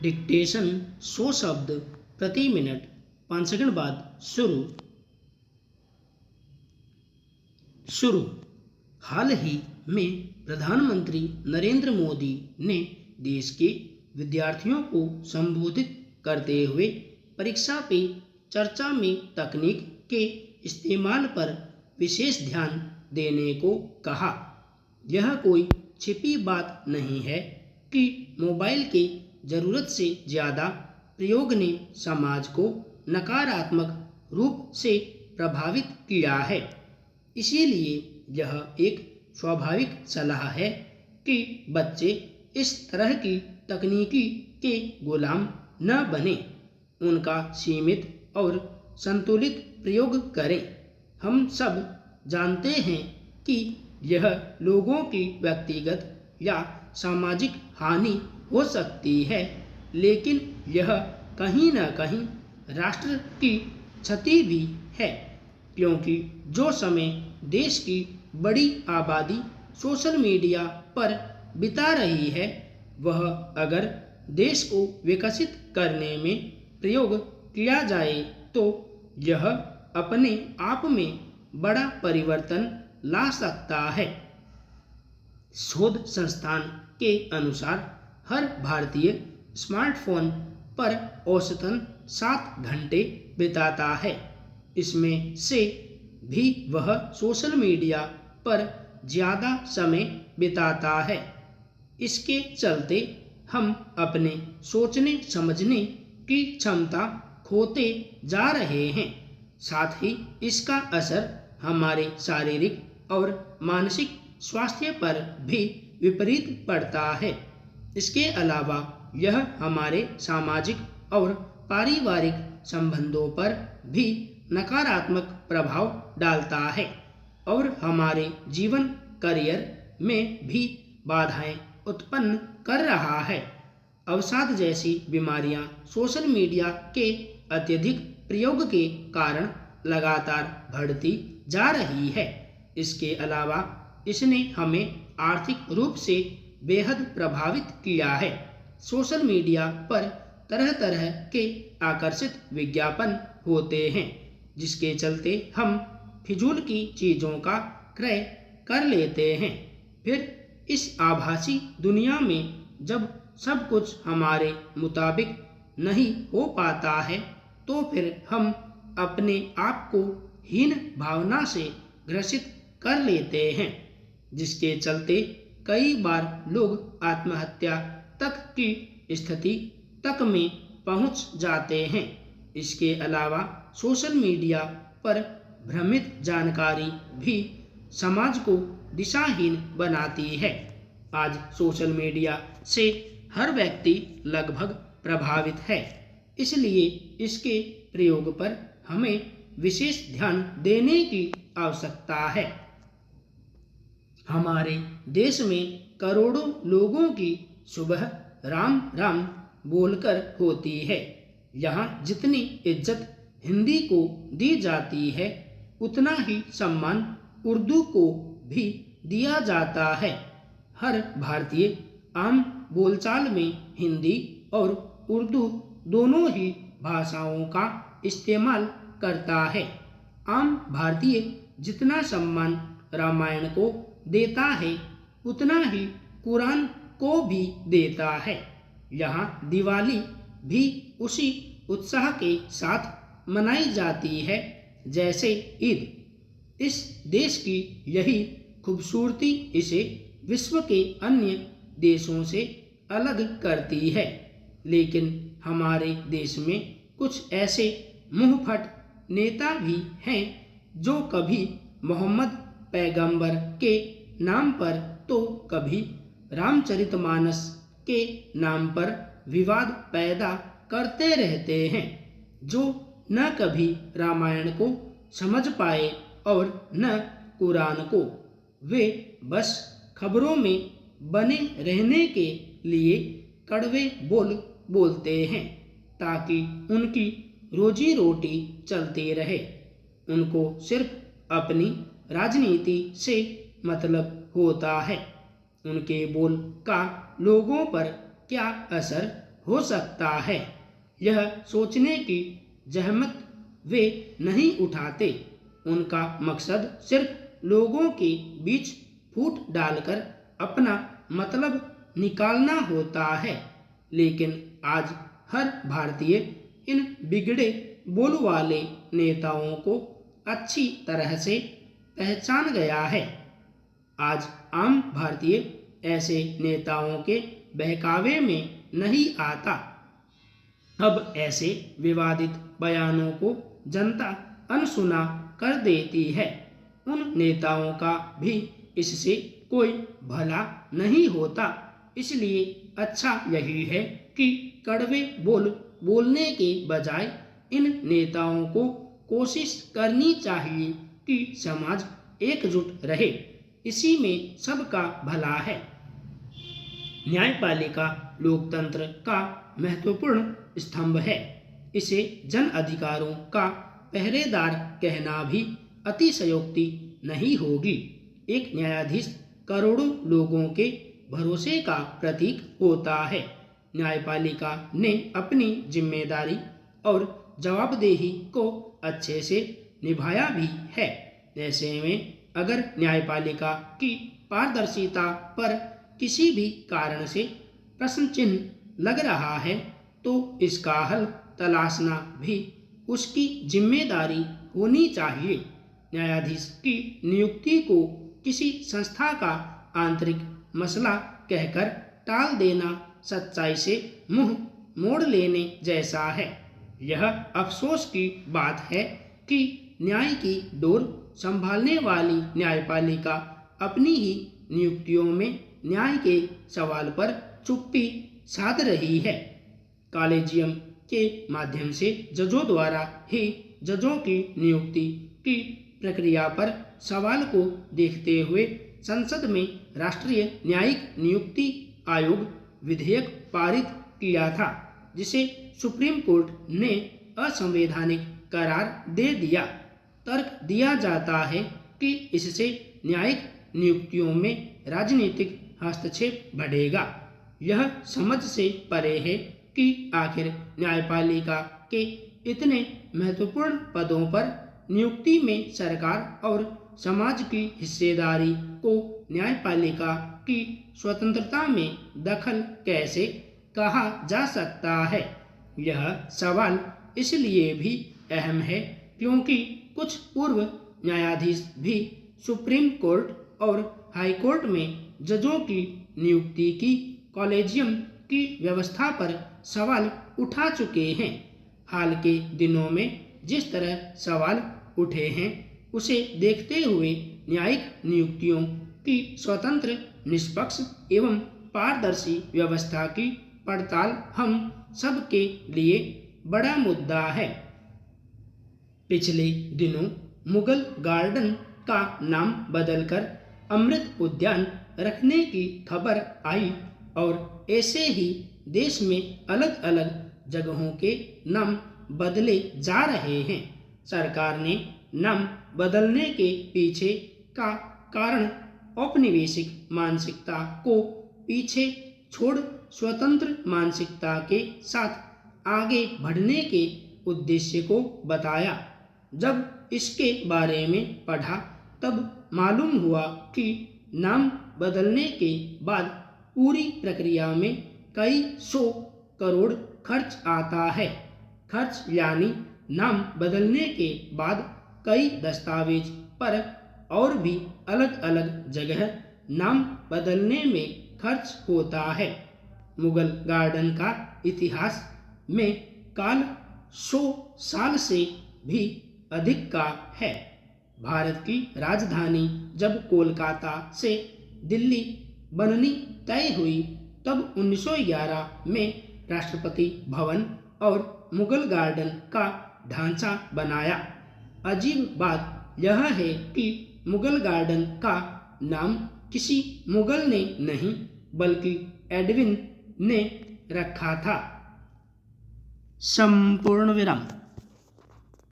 Dictation 100 शब्द प्रति minute. 5 second बाद शुरू। हाल ही में प्रधानमंत्री नरेंद्र मोदी ने देश के विद्यार्थियों को संबोधित करते हुए परीक्षा पे चर्चा में तकनीक के इस्तेमाल पर विशेष ध्यान देने को कहा। यह कोई छिपी बात नहीं है कि मोबाइल के ज़रूरत से ज़्यादा प्रयोग ने समाज को नकारात्मक रूप से प्रभावित किया है। इसीलिए यह एक स्वाभाविक सलाह है कि बच्चे इस तरह की तकनीकी के गुलाम न बने, उनका सीमित और संतुलित प्रयोग करें। हम सब जानते हैं कि यह लोगों की व्यक्तिगत या सामाजिक हानि हो सकती है, लेकिन यह कहीं न कहीं राष्ट्र की क्षति भी है, क्योंकि जो समय देश की बड़ी आबादी सोशल मीडिया पर बिता रही है, वह अगर देश को विकसित करने में प्रयोग किया जाए तो यह अपने आप में बड़ा परिवर्तन ला सकता है। शोध संस्थान के अनुसार हर भारतीय स्मार्टफोन पर औसतन 7 घंटे बिताता है। इसमें से भी वह सोशल मीडिया पर ज़्यादा समय बिताता है। इसके चलते हम अपने सोचने समझने की क्षमता खोते जा रहे हैं। साथ ही इसका असर हमारे शारीरिक और मानसिक स्वास्थ्य पर भी विपरीत पड़ता है। इसके अलावा यह हमारे सामाजिक और पारिवारिक संबंधों पर भी नकारात्मक प्रभाव डालता है और हमारे जीवन करियर में भी बाधाएं उत्पन्न कर रहा है। अवसाद जैसी बीमारियां सोशल मीडिया के अत्यधिक प्रयोग के कारण लगातार बढ़ती जा रही है। इसके अलावा इसने हमें आर्थिक रूप से बेहद प्रभावित किया है। सोशल मीडिया पर तरह तरह के आकर्षित विज्ञापन होते हैं, जिसके चलते हम फिजूल की चीज़ों का क्रय कर लेते हैं। फिर इस आभासी दुनिया में जब सब कुछ हमारे मुताबिक नहीं हो पाता है, तो फिर हम अपने आप को हीन भावना से ग्रसित कर लेते हैं, जिसके चलते कई बार लोग आत्महत्या तक की स्थिति तक में पहुंच जाते हैं। इसके अलावा सोशल मीडिया पर भ्रमित जानकारी भी समाज को दिशाहीन बनाती है। आज सोशल मीडिया से हर व्यक्ति लगभग प्रभावित है, इसलिए इसके प्रयोग पर हमें विशेष ध्यान देने की आवश्यकता है। हमारे देश में करोड़ों लोगों की सुबह राम राम बोलकर होती है। यहाँ जितनी इज्जत हिंदी को दी जाती है, उतना ही सम्मान उर्दू को भी दिया जाता है। हर भारतीय आम बोलचाल में हिंदी और उर्दू दोनों ही भाषाओं का इस्तेमाल करता है। आम भारतीय जितना सम्मान रामायण को देता है, उतना ही कुरान को भी देता है। यहाँ दिवाली भी उसी उत्साह के साथ मनाई जाती है जैसे ईद। इस देश की यही खूबसूरती इसे विश्व के अन्य देशों से अलग करती है। लेकिन हमारे देश में कुछ ऐसे मुंहफट नेता भी हैं जो कभी मोहम्मद पैगंबर के नाम पर तो कभी रामचरितमानस के नाम पर विवाद पैदा करते रहते हैं, जो न कभी रामायण को समझ पाए और न कुरान को। वे बस खबरों में बने रहने के लिए कड़वे बोल बोलते हैं ताकि उनकी रोजी रोटी चलती रहे। उनको सिर्फ अपनी राजनीति से मतलब होता है। उनके बोल का लोगों पर क्या असर हो सकता है। यह सोचने की जहमत वे नहीं उठाते। उनका मकसद सिर्फ लोगों के बीच फूट डालकर अपना मतलब निकालना होता है। लेकिन आज हर भारतीय इन बिगड़े बोल वाले नेताओं को अच्छी तरह से पहचान गया है। आज आम भारतीय ऐसे नेताओं के बहकावे में नहीं आता। अब ऐसे विवादित बयानों को जनता अनसुना कर देती है। उन नेताओं का भी इससे कोई भला नहीं होता। इसलिए अच्छा यही है कि कड़वे बोल बोलने के बजाय इन नेताओं को कोशिश करनी चाहिए कि समाज एकजुट रहे। इसी में सबका भला है। न्यायपालिका लोकतंत्र का महत्वपूर्ण स्तंभ है। इसे जन अधिकारों का पहरेदार कहना भी अतिशयोक्ति नहीं होगी। एक न्यायाधीश करोड़ों लोगों के भरोसे का प्रतीक होता है। न्यायपालिका ने अपनी जिम्मेदारी और जवाबदेही को अच्छे से निभाया भी है। ऐसे में अगर न्यायपालिका की पारदर्शिता पर किसी भी कारण से प्रश्न चिन्ह लग रहा है तो इसका हल तलाशना भी उसकी जिम्मेदारी होनी चाहिए। न्यायाधीश की नियुक्ति को किसी संस्था का आंतरिक मसला कहकर टाल देना सच्चाई से मुंह मोड़ लेने जैसा है। यह अफसोस की बात है कि न्याय की डोर संभालने वाली न्यायपालिका अपनी ही नियुक्तियों में न्याय के सवाल पर चुप्पी साध रही है। कॉलेजियम के माध्यम से जजों द्वारा ही जजों की नियुक्ति की प्रक्रिया पर सवाल को देखते हुए संसद में राष्ट्रीय न्यायिक नियुक्ति आयोग विधेयक पारित किया था, जिसे सुप्रीम कोर्ट ने असंवैधानिक करार दे दिया। तर्क दिया जाता है कि इससे न्यायिक नियुक्तियों में राजनीतिक हस्तक्षेप बढ़ेगा। यह समझ से परे है कि आखिर न्यायपालिका के इतने महत्वपूर्ण पदों पर नियुक्ति में सरकार और समाज की हिस्सेदारी को न्यायपालिका की स्वतंत्रता में दखल कैसे कहा जा सकता है। यह सवाल इसलिए भी अहम है क्योंकि कुछ पूर्व न्यायाधीश भी सुप्रीम कोर्ट और हाई कोर्ट में जजों की नियुक्ति की कॉलेजियम की व्यवस्था पर सवाल उठा चुके हैं। हाल के दिनों में जिस तरह सवाल उठे हैं उसे देखते हुए न्यायिक नियुक्तियों की स्वतंत्र, निष्पक्ष एवं पारदर्शी व्यवस्था की पड़ताल हम सबके लिए बड़ा मुद्दा है। पिछले दिनों मुगल गार्डन का नाम बदलकर अमृत उद्यान रखने की खबर आई और ऐसे ही देश में अलग अलग जगहों के नाम बदले जा रहे हैं। सरकार ने नाम बदलने के पीछे का कारण औपनिवेशिक मानसिकता को पीछे छोड़ स्वतंत्र मानसिकता के साथ आगे बढ़ने के उद्देश्य को बताया। जब इसके बारे में पढ़ा तब मालूम हुआ कि नाम बदलने के बाद पूरी प्रक्रिया में कई 100 करोड़ खर्च आता है। खर्च यानी नाम बदलने के बाद कई दस्तावेज पर और भी अलग अलग जगह नाम बदलने में खर्च होता है। मुगल गार्डन का इतिहास में काल 100 साल से भी अधिक का है। भारत की राजधानी जब कोलकाता से दिल्ली बननी तय हुई तब 1911 में राष्ट्रपति भवन और मुगल गार्डन का ढांचा बनाया। अजीब बात यह है कि मुगल गार्डन का नाम किसी मुगल ने नहीं बल्कि एडविन ने रखा था। संपूर्ण विराम।